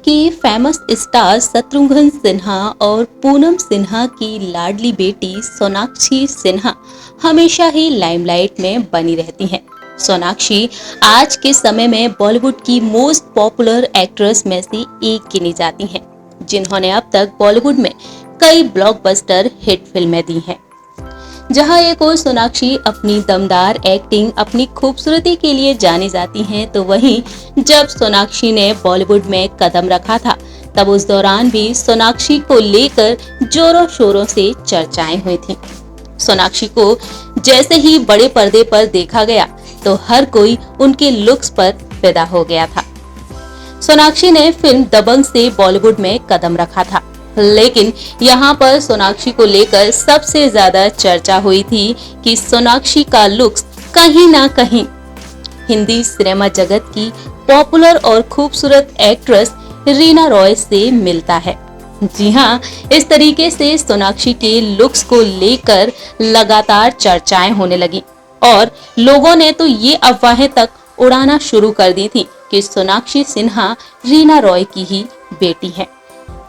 के famous star Shatrughan Sinha और पूनम सिन्हा की लाडली बेटी सोनाक्षी सिन्हा हमेशा ही लाइमलाइट में बनी रहती हैं। सोनाक्षी आज के समय में बॉलीवुड की मोस्ट पॉपुलर एक्ट्रेस में से एक गिनी जाती हैं, जिन्होंने अब तक बॉलीवुड में कई ब्लॉकबस्टर हिट फिल्में दी हैं। जहां एक और सोनाक्षी अपनी दमदार एक्टिंग, अपनी खूबसूरती के लिए जानी जाती हैं, तो वहीं जब सोनाक्षी ने बॉलीवुड में कदम रखा था, तब उस दौरान भी सोनाक्षी को लेकर जोरों शोरों से चर्चाएं हुई थीं। सोनाक्षी को जैसे ही बड़े पर्दे पर देखा गया, तो हर कोई उनके लुक्स पर फिदा हो गया था। सोनाक्षी ने फिल्म दबंग से बॉलीवुड में कदम रखा था, लेकिन यहाँ पर सोनाक्षी को लेकर सबसे ज्यादा चर्चा हुई थी कि सोनाक्षी का लुक्स कहीं ना कहीं हिंदी सिनेमा जगत की पॉपुलर और खूबसूरत एक्ट्रेस रीना रॉय से मिलता है। जी हाँ, इस तरीके से सोनाक्षी के लुक्स को लेकर लगातार चर्चाएं होने लगी और लोगों ने तो ये अफवाहें तक उड़ाना शुरू कर दी थी कि सोनाक्षी सिन्हा रीना रॉय की ही बेटी है।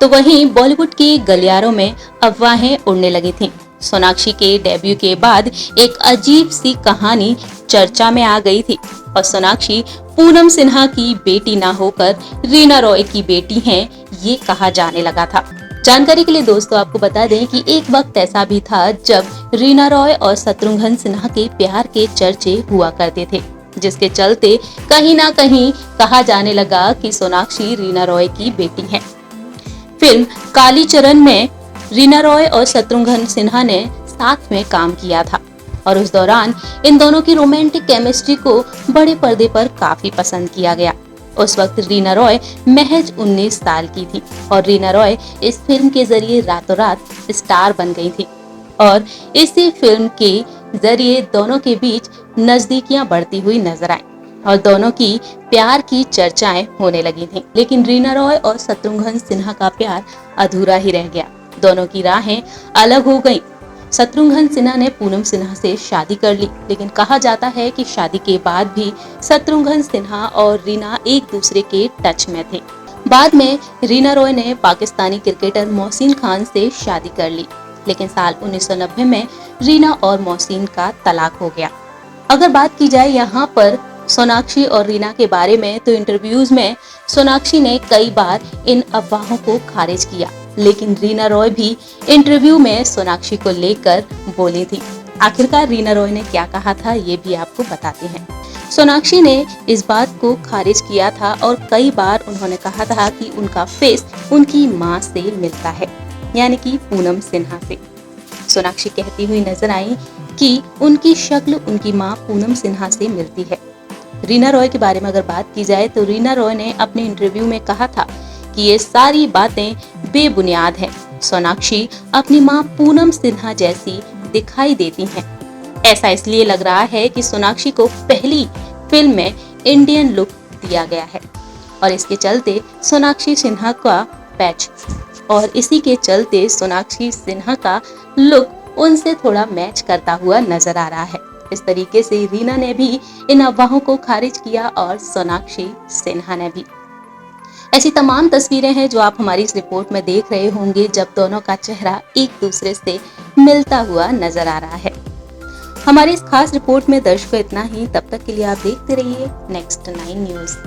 तो वहीं बॉलीवुड के गलियारों में अफवाहें उड़ने लगी थीं। सोनाक्षी के डेब्यू के बाद एक अजीब सी कहानी चर्चा में आ गई थी और सोनाक्षी पूनम सिन्हा की बेटी ना होकर रीना रॉय की बेटी हैं, ये कहा जाने लगा था। जानकारी के लिए दोस्तों आपको बता दें कि एक वक्त ऐसा भी था जब रीना रॉय और शत्रुघ्न सिन्हा के प्यार के चर्चे हुआ करते थे, जिसके चलते कहीं ना कहीं कहा जाने लगा कि सोनाक्षी रीना रॉय की बेटी है। फिल्म कालीचरण में रीना रॉय और शत्रुघ्न सिन्हा ने साथ में काम किया था और उस दौरान इन दोनों की रोमांटिक केमिस्ट्री को बड़े पर्दे पर काफी पसंद किया गया। उस वक्त रीना रॉय महज 19 साल की थी और रीना रॉय इस फिल्म के जरिए रातों रात स्टार बन गई थी और इसी फिल्म के जरिए दोनों के बीच नजदीकियां बढ़ती हुई नजर आई और दोनों की प्यार की चर्चाएं होने लगी थीं। लेकिन रीना रॉय और शत्रुघ्न सिन्हा का प्यार अधूरा ही रह गया। दोनों की राहें अलग हो गईं। शत्रुघ्न सिन्हा ने पूनम सिन्हा से शादी कर ली, लेकिन कहा जाता है कि शादी के बाद भी शत्रुघ्न सिन्हा और रीना एक दूसरे के टच में थे। बाद में रीना रॉय ने पाकिस्तानी क्रिकेटर मोहसिन खान से शादी कर ली, लेकिन साल 1990 में रीना और मोहसिन का तलाक हो गया। अगर बात की जाए यहाँ पर सोनाक्षी और रीना के बारे में, तो इंटरव्यूज में सोनाक्षी ने कई बार इन अफवाहों को खारिज किया, लेकिन रीना रॉय भी इंटरव्यू में सोनाक्षी को लेकर बोली थी। आखिरकार रीना रॉय ने क्या कहा था, ये भी आपको बताते हैं। सोनाक्षी ने इस बात को खारिज किया था और कई बार उन्होंने कहा था कि उनका फेस उनकी माँ से मिलता है, यानी कि पूनम सिन्हा से। सोनाक्षी कहती हुई नजर आई कि उनकी शक्ल उनकी माँ पूनम सिन्हा से मिलती है। रीना रॉय के बारे में अगर बात की जाए, तो रीना रॉय ने अपने इंटरव्यू में कहा था कि ये सारी बातें बेबुनियाद हैं। सोनाक्षी अपनी मां पूनम सिन्हा जैसी दिखाई देती हैं। ऐसा इसलिए लग रहा है कि सोनाक्षी को पहली फिल्म में इंडियन लुक दिया गया है और इसके चलते सोनाक्षी सिन्हा का पैच और इसी के चलते सोनाक्षी सिन्हा का लुक उनसे थोड़ा मैच करता हुआ नजर आ रहा है। इस तरीके से रीना ने भी इन अफवाहों को खारिज किया और सोनाक्षी सिन्हा ने भी। ऐसी तमाम तस्वीरें हैं जो आप हमारी इस रिपोर्ट में देख रहे होंगे, जब दोनों का चेहरा एक दूसरे से मिलता हुआ नजर आ रहा है। हमारी इस खास रिपोर्ट में दर्शकों इतना ही। तब तक के लिए आप देखते रहिए नेक्स्ट 9 न्यूज़।